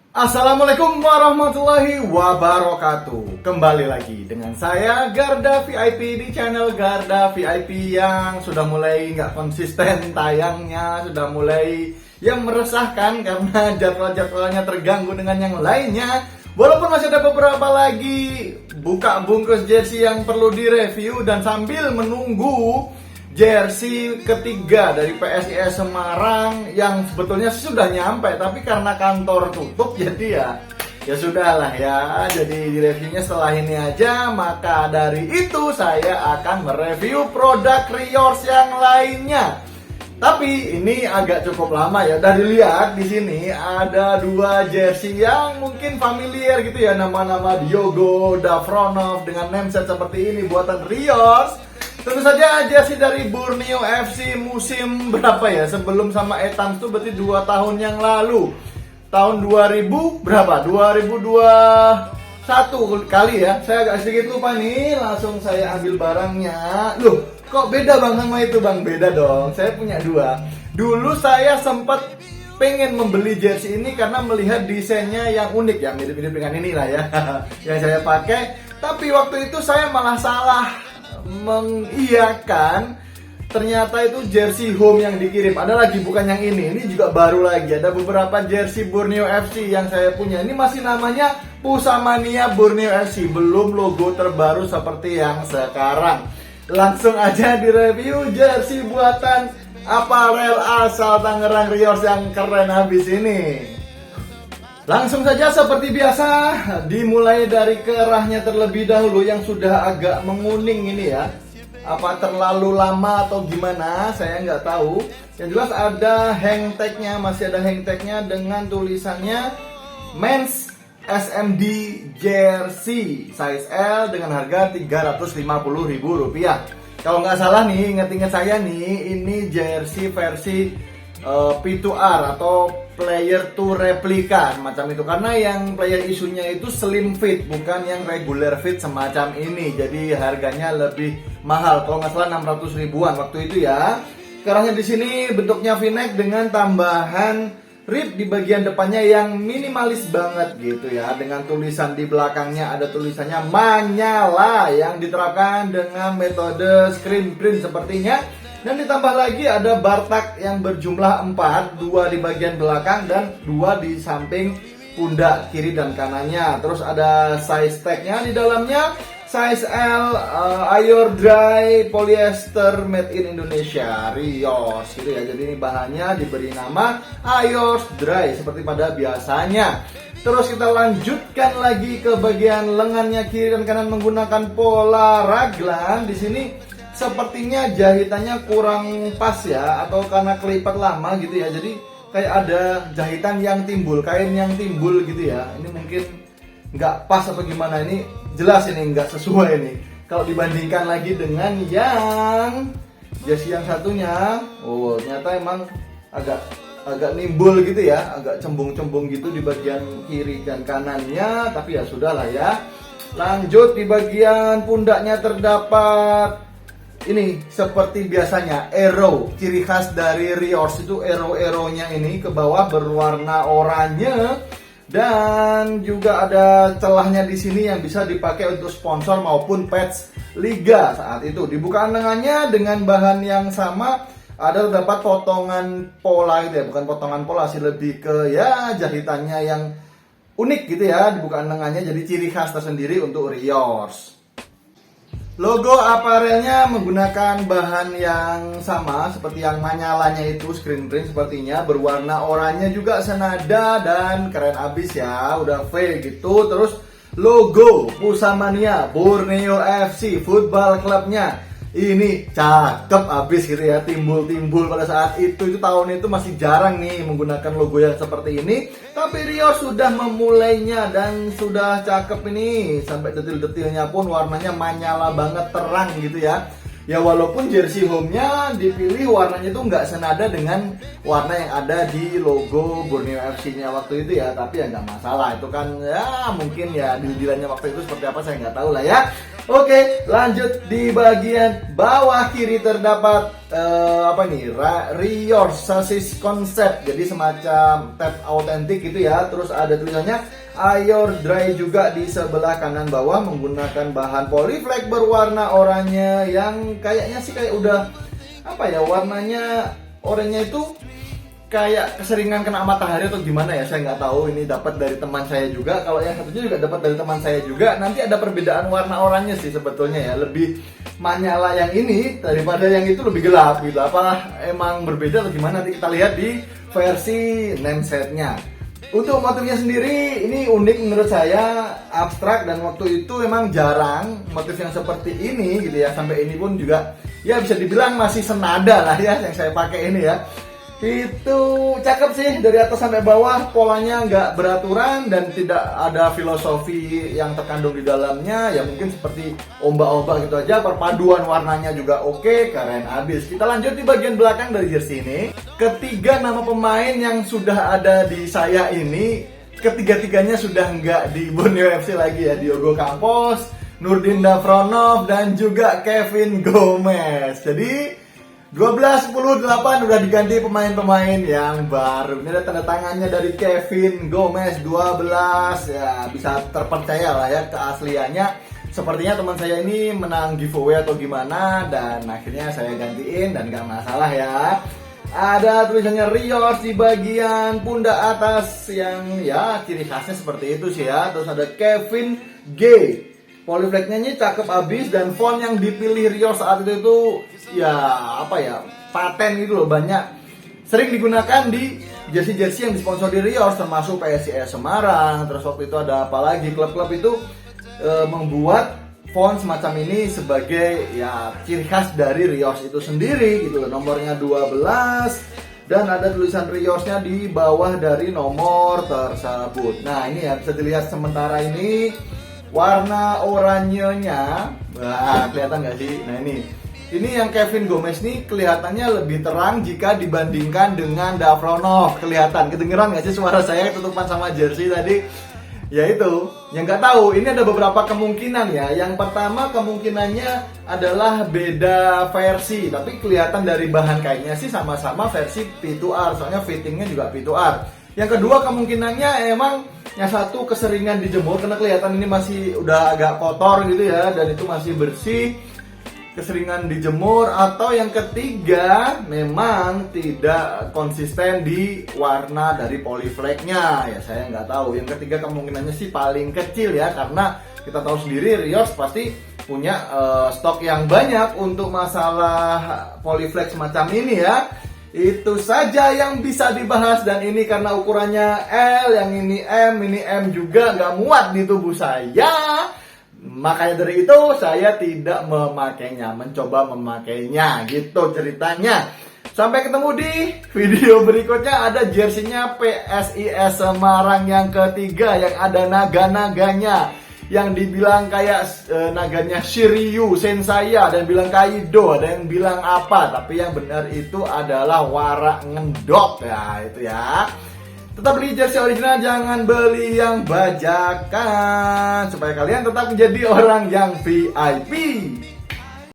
Assalamualaikum warahmatullahi wabarakatuh. Kembali lagi dengan saya Garda VIP di channel Garda VIP yang sudah mulai nggak konsisten tayangnya, sudah mulai yang meresahkan karena jadwal-jadwalnya terganggu dengan yang lainnya. Walaupun masih ada beberapa lagi buka bungkus jersey yang perlu direview dan sambil menunggu jersey ketiga dari PSIS Semarang yang sebetulnya sudah nyampe, tapi karena kantor tutup jadi ya sudahlah ya. Jadi di reviewnya setelah ini aja. Maka dari itu saya akan mereview produk Riors yang lainnya. Tapi ini agak cukup lama ya. Udah dilihat di sini ada dua jersey yang mungkin familiar gitu ya, nama-nama Diogo Davronov dengan nameset seperti ini buatan Riors. Tentu saja jersey dari Borneo FC musim berapa ya? Sebelum sama Etans tuh berarti 2 tahun yang lalu. Tahun 2000 berapa? 2021 kali ya. Saya agak sedikit lupa nih. Langsung saya ambil barangnya. Loh, kok beda Bang sama itu Bang? Beda dong. Saya punya dua. Dulu saya sempat pengen membeli jersey ini karena melihat desainnya yang unik ya, mirip-mirip dengan ini lah ya yang saya pakai. Tapi waktu itu saya malah salah mengiyakan, ternyata itu jersey home yang dikirim. Ada lagi bukan yang ini juga baru lagi. Ada beberapa jersey Borneo FC yang saya punya. Ini masih namanya Pusamania Borneo FC, belum logo terbaru seperti yang sekarang. Langsung aja direview jersey buatan aparel asal Tangerang Riors yang keren habis ini. Langsung saja seperti biasa, dimulai dari kerahnya terlebih dahulu yang sudah agak menguning ini ya. Apa terlalu lama atau gimana, saya nggak tahu. Yang jelas ada hang tagnya, masih ada hang tagnya dengan tulisannya Men's SMD Jersey size L dengan harga Rp350.000. Kalau nggak salah nih, ingat-ingat saya nih, ini jersey versi P2R atau player to replika macam itu, karena yang player isunya itu slim fit bukan yang regular fit semacam ini, jadi harganya lebih mahal. Kalau nggak salah 600 ribuan waktu itu ya. Kerahnya di sini bentuknya V-neck dengan tambahan rib di bagian depannya yang minimalis banget gitu ya, dengan tulisan di belakangnya ada tulisannya Manyala yang diterapkan dengan metode screen print sepertinya. Dan ditambah lagi ada bartak yang berjumlah 4, 2 di bagian belakang dan 2 di samping pundak kiri dan kanannya. Terus ada size tagnya di dalamnya, size L, Ayor Dry polyester made in Indonesia Riors gitu ya. Jadi ini bahannya diberi nama Ayor Dry seperti pada biasanya. Terus kita lanjutkan lagi ke bagian lengannya kiri dan kanan menggunakan pola raglan. Di sini sepertinya jahitannya kurang pas ya, atau karena kelipat lama gitu ya, jadi kayak ada jahitan yang timbul, kain yang timbul gitu ya. Ini mungkin nggak pas atau gimana, ini jelas ini nggak sesuai nih kalau dibandingkan lagi dengan yang jersey yang satunya. Oh, ternyata emang agak nimbul gitu ya, agak cembung-cembung gitu di bagian kiri dan kanannya. Tapi ya sudahlah ya. Lanjut di bagian pundaknya terdapat ini seperti biasanya arrow, ciri khas dari Riors itu arrow-arrownya ini ke bawah berwarna oranye, dan juga ada celahnya di sini yang bisa dipakai untuk sponsor maupun patch liga saat itu. Di bukaan lengannya dengan bahan yang sama ada terdapat potongan pola gitu ya, bukan potongan pola sih, lebih ke ya jahitannya yang unik gitu ya di bukaan lengannya, jadi ciri khas tersendiri untuk Riors. Logo aparelnya menggunakan bahan yang sama seperti yang Manyalanya itu, screen print sepertinya, berwarna oranye juga senada dan keren abis ya, udah V gitu. Terus logo Pusamania Borneo FC football clubnya ini cakep abis gitu ya, timbul-timbul pada saat itu tahun itu masih jarang nih menggunakan logo yang seperti ini. Tapi Riors sudah memulainya dan sudah cakep ini, sampai detil-detilnya pun warnanya Manyala banget, terang gitu ya. Ya walaupun jersey home-nya dipilih warnanya tuh nggak senada dengan warna yang ada di logo Borneo FC-nya waktu itu ya, tapi ya nggak masalah, itu kan ya mungkin ya deal-dealannya waktu itu seperti apa saya nggak tahu lah ya. Oke, lanjut di bagian bawah kiri terdapat apa nih, Rior Sasis Concept, jadi semacam tab autentik gitu ya. Terus ada tulisannya Ayor Dry juga di sebelah kanan bawah, menggunakan bahan polyflex berwarna oranye yang kayaknya sih kayak udah apa ya, warnanya oranye itu kayak keseringan kena matahari atau gimana ya, saya nggak tahu. Ini dapat dari teman saya juga, kalau yang satunya juga dapat dari teman saya juga. Nanti ada perbedaan warna oranye sih sebetulnya ya, lebih menyala yang ini daripada yang itu lebih gelap gitu. Apa emang berbeda atau gimana, nanti kita lihat di versi namesetnya. Untuk motifnya sendiri ini unik menurut saya, abstrak, dan waktu itu memang jarang motif yang seperti ini gitu ya. Sampai ini pun juga ya bisa dibilang masih senada lah ya yang saya pakai ini ya. Itu cakep sih dari atas sampai bawah, polanya nggak beraturan dan tidak ada filosofi yang terkandung di dalamnya. Ya mungkin seperti ombak-ombak gitu aja. Perpaduan warnanya juga oke, keren abis. Kita lanjut di bagian belakang dari jersey ini. Ketiga nama pemain yang sudah ada di saya ini, ketiga-tiganya sudah nggak di Borneo FC lagi ya. Diogo Campos, Nurdin Dafronov, dan juga Kevin Gomez. Jadi 12, 10, 8 udah diganti pemain-pemain yang baru. Ini ada tanda tangannya dari Kevin Gomez 12. Ya bisa terpercaya lah ya keasliannya. Sepertinya teman saya ini menang giveaway atau gimana, dan akhirnya saya gantiin dan gak masalah ya. Ada tulisannya Rios di bagian pundak atas yang ya ciri khasnya seperti itu sih ya. Terus ada Kevin G. Polyflex-nya ini cakep abis, dan font yang dipilih Rios saat itu ya apa ya, paten gitu loh, banyak sering digunakan di jersey-jersey yang disponsori Rios, termasuk PSIS Semarang. Terus waktu itu ada apa lagi, klub-klub itu membuat font semacam ini sebagai ya ciri khas dari Rios itu sendiri gitu loh. Nomornya 12 dan ada tulisan Riosnya di bawah dari nomor tersebut. Nah ini ya bisa dilihat sementara ini warna oranyenya, wah kelihatan nggak sih? Nah ini yang Kevin Gomez nih kelihatannya lebih terang jika dibandingkan dengan Dafronov. Kelihatan, kedengeran nggak sih suara saya ketutupan sama jersey tadi? Ya itu, yang nggak tahu. Ini ada beberapa kemungkinan ya. Yang pertama kemungkinannya adalah beda versi, tapi kelihatan dari bahan kainnya sih sama-sama versi P2R, soalnya fittingnya juga P2R. Yang kedua kemungkinannya emang yang satu keseringan dijemur, karena kelihatan ini masih udah agak kotor gitu ya, dan itu masih bersih, keseringan dijemur. Atau yang ketiga memang tidak konsisten di warna dari polyflex-nya, ya saya nggak tahu. Yang ketiga kemungkinannya sih paling kecil ya, karena kita tahu sendiri Rios pasti punya stok yang banyak untuk masalah polyflex semacam ini ya. Itu saja yang bisa dibahas, dan ini karena ukurannya L, yang ini M juga nggak muat di tubuh saya. Makanya dari itu saya tidak memakainya, mencoba memakainya gitu ceritanya. Sampai ketemu di video berikutnya. Ada jersinya PSIS Semarang yang ketiga yang ada naga-naganya, yang dibilang kayak naganya Shiryu Sensaya, dan bilang Kaido, ada yang bilang apa, tapi yang benar itu adalah warak ngendok ya, itu ya. Tetap beli jersey original, jangan beli yang bajakan, supaya kalian tetap menjadi orang yang VIP.